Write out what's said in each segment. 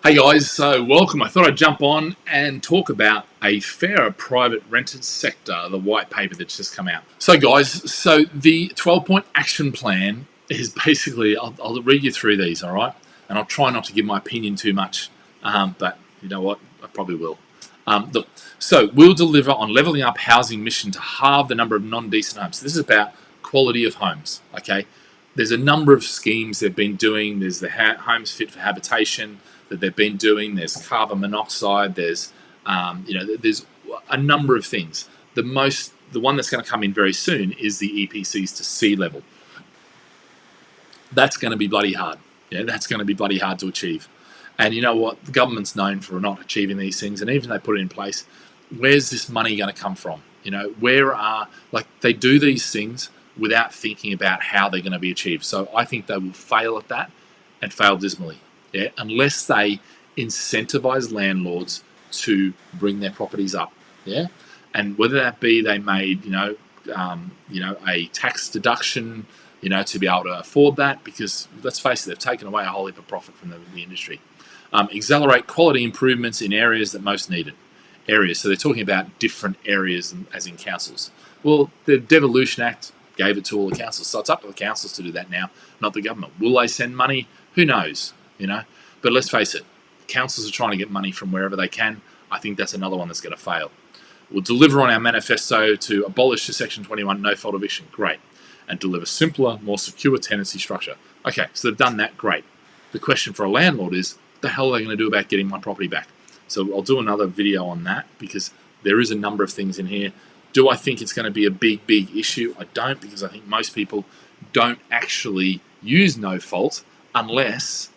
Hey guys, so welcome. I thought I'd jump on and talk about a fairer private rented sector, the white paper that's just come out. So guys, the 12-point action plan is basically, I'll read you through these, all right? And I'll try not to give my opinion too much, but you know what, I probably will. So we'll deliver on levelling up housing mission to halve the number of non-decent homes. So this is about quality of homes, okay? There's a number of schemes they've been doing. There's the homes fit for habitation that they've been doing. There's carbon monoxide. There's there's a number of things. The one that's going to come in very soon is the EPCs to sea level. That's going to be bloody hard. Yeah, that's going to be bloody hard to achieve. And you know what? The government's known for not achieving these things. And even if they put it in place, where's this money going to come from? You know, they do these things without thinking about how they're going to be achieved. So I think they will fail at that and fail dismally. Yeah, unless they incentivize landlords to bring their properties up. Yeah, and whether that be they made a tax deduction, to be able to afford that, because let's face it, they've taken away a whole heap of profit from the industry. Accelerate quality improvements in areas that most need it. Areas. So they're talking about different areas, as in councils. Well, the Devolution Act gave it to all the councils, so it's up to the councils to do that now, not the government. Will they send money? Who knows? But let's face it, councils are trying to get money from wherever they can. I think that's another one that's going to fail. We'll deliver on our manifesto to abolish the Section 21 no-fault eviction. Great. And deliver simpler, more secure tenancy structure. Okay, so they've done that. Great. The question for a landlord is, what the hell are they going to do about getting my property back? So I'll do another video on that, because there is a number of things in here. Do I think it's going to be a big issue? I don't, because I think most people don't actually use no-fault unless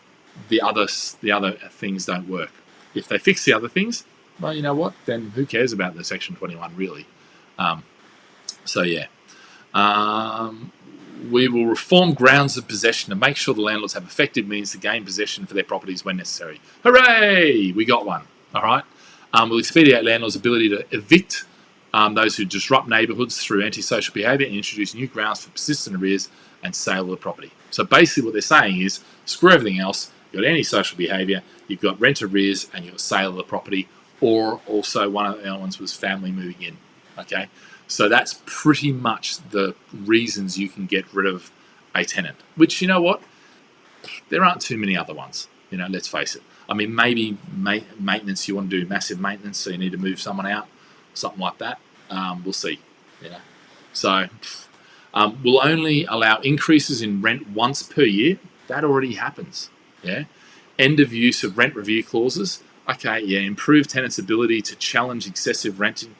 the other things don't work. If they fix the other things, well, you know what? Then who cares about the Section 21 really? We will reform grounds of possession to make sure the landlords have effective means to gain possession for their properties when necessary. Hooray! We got one. All right. We'll expedite landlords' ability to evict those who disrupt neighbourhoods through antisocial behaviour and introduce new grounds for persistent arrears and sale of the property. So basically what they're saying is, screw everything else. You've got antisocial behaviour, you've got rent arrears, and you've got sale of the property, or also one of the other ones was family moving in. Okay, so that's pretty much the reasons you can get rid of a tenant, which, you know what, there aren't too many other ones. Let's face it. I mean, maybe maintenance, you want to do massive maintenance, so you need to move someone out, something like that. We'll see. So we'll only allow increases in rent once per year. That already happens. Yeah. End of use of rent review clauses. Okay. Yeah. Improve tenants' ability to challenge excessive renting.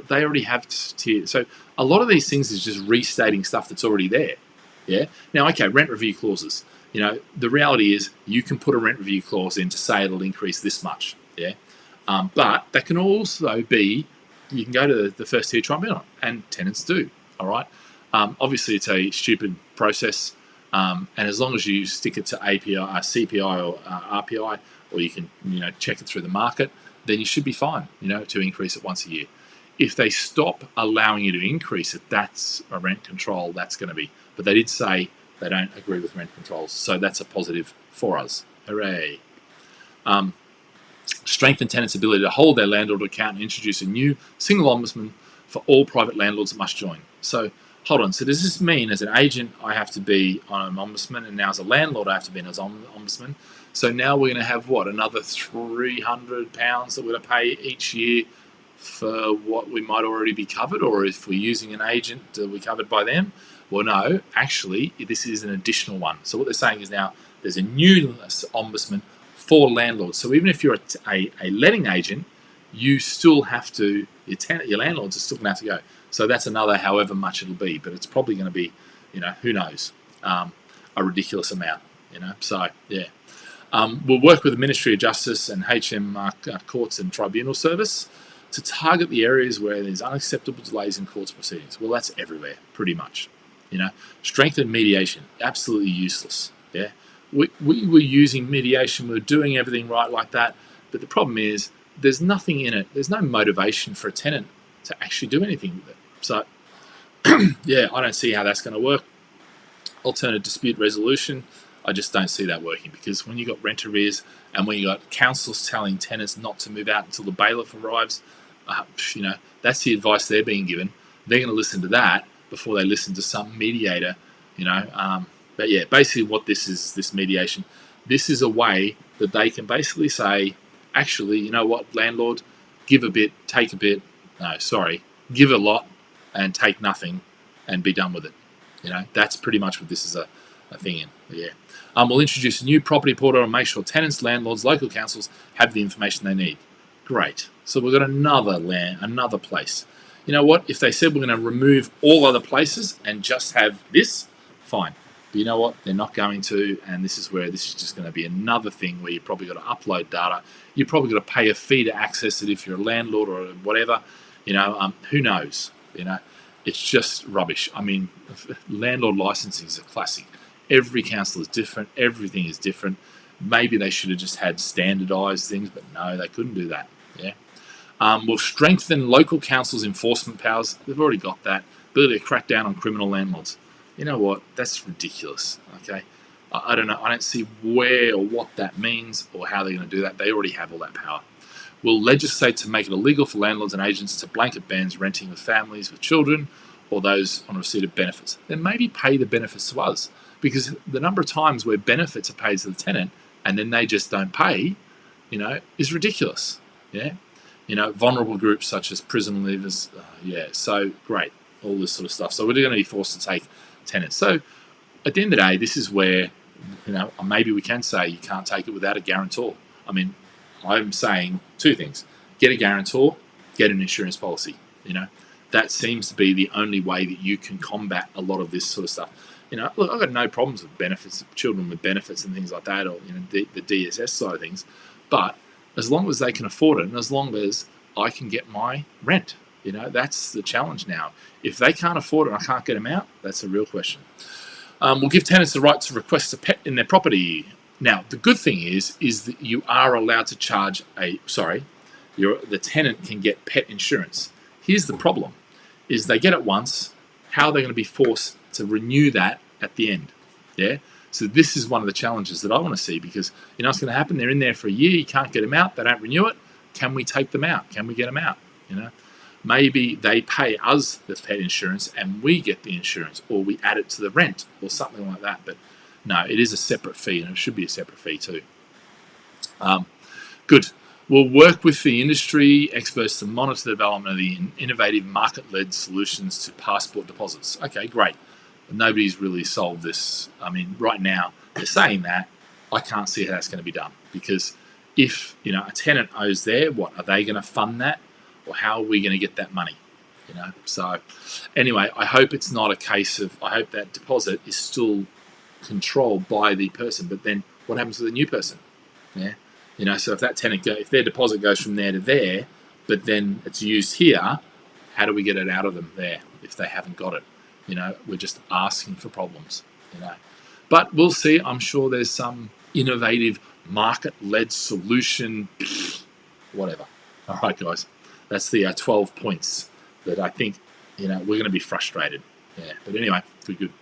They already have tiers. So a lot of these things is just restating stuff that's already there. Yeah. Now, okay, rent review clauses. The reality is you can put a rent review clause in to say it'll increase this much. Yeah. But that can also be, you can go to the first tier tribunal, and tenants do. All right. Obviously, it's a stupid process. And as long as you stick it to CPI or RPI, or you can check it through the market, then you should be fine to increase it once a year. If they stop allowing you to increase it, that's a rent control. That's going to be. But they did say they don't agree with rent controls, so that's a positive for us. Hooray! Strengthen tenants' ability to hold their landlord to account and introduce a new single ombudsman for all private landlords that must join. So hold on. So does this mean as an agent I have to be on an ombudsman, and now as a landlord I have to be an ombudsman? So now we're going to have what, another £300 that we're going to pay each year for what we might already be covered, or if we're using an agent, are we covered by them? Well, no, actually, this is an additional one. So what they're saying is now there's a new ombudsman for landlords. So even if you're a letting agent, you still have to, your landlords are still going to have to go. So that's another however much it'll be, but it's probably going to be, who knows, a ridiculous amount, So, yeah. We'll work with the Ministry of Justice and HM Courts and Tribunal Service to target the areas where there's unacceptable delays in courts proceedings. Well, that's everywhere, pretty much. Strengthen mediation, absolutely useless. Yeah, we were using mediation, we were doing everything right like that, but the problem is there's nothing in it. There's no motivation for a tenant to actually do anything with it. So, yeah, I don't see how that's going to work. Alternate dispute resolution. I just don't see that working, because when you've got rent arrears and when you've got councils telling tenants not to move out until the bailiff arrives, that's the advice they're being given. They're going to listen to that before they listen to some mediator, But yeah, basically what this is, this mediation, this is a way that they can basically say, actually, you know what, landlord, give a bit, take a bit. No, sorry, give a lot and take nothing and be done with it. That's pretty much what this is a thing in. But yeah. We'll introduce a new property portal and make sure tenants, landlords, local councils have the information they need. Great. So we've got another place. You know what? If they said we're going to remove all other places and just have this, fine. But you know what? They're not going to, and this is just going to be another thing where you've probably got to upload data. You've probably got to pay a fee to access it if you're a landlord or whatever. Who knows? It's just rubbish. I mean, landlord licensing is a classic. Every council is different. Everything is different. Maybe they should have just had standardised things, but no, they couldn't do that. Yeah. We'll strengthen local councils' enforcement powers. They've already got that. Ability to crack down on criminal landlords. You know what? That's ridiculous. Okay. I don't know. I don't see where or what that means or how they're going to do that. They already have all that power. We'll legislate to make it illegal for landlords and agents to blanket bans renting with families with children or those on receipt of benefits. Then maybe pay the benefits to us, because the number of times where benefits are paid to the tenant and then they just don't pay, is ridiculous. Yeah. Vulnerable groups such as prison leavers. So great. All this sort of stuff. So we're going to be forced to take tenants. So at the end of the day, this is where, maybe we can say you can't take it without a guarantor. I mean, I'm saying two things. Get a guarantor, get an insurance policy. That seems to be the only way that you can combat a lot of this sort of stuff. Look, I've got no problems with benefits, children with benefits and things like that, or the DSS side of things. But as long as they can afford it, and as long as I can get my rent, that's the challenge now. If they can't afford it and I can't get them out, that's a real question. We'll give tenants the right to request a pet in their property. Now, the good thing is that you are allowed to charge the tenant can get pet insurance. Here's the problem, is they get it once, how are they going to be forced to renew that at the end? Yeah. So this is one of the challenges that I want to see, because what's going to happen? They're in there for a year, you can't get them out, they don't renew it. Can we take them out? Can we get them out? Maybe they pay us the pet insurance and we get the insurance, or we add it to the rent or something like that. But no, it is a separate fee, and it should be a separate fee too. Good. We'll work with the industry experts to monitor the development of the innovative market-led solutions to passport deposits. Okay, great. But nobody's really solved this. I mean, right now, they're saying that. I can't see how that's going to be done, because if a tenant owes there, what are they going to fund that, or how are we going to get that money? So anyway, I hope it's not a case of, I hope that deposit is still controlled by the person, but then what happens to the new person? Yeah. So if that tenant, if their deposit goes from there to there, but then it's used here, how do we get it out of them there if they haven't got it? We're just asking for problems, But we'll see. I'm sure there's some innovative market-led solution, whatever. All right, guys. That's the 12 points that I think, we're going to be frustrated. Yeah. But anyway, we're good.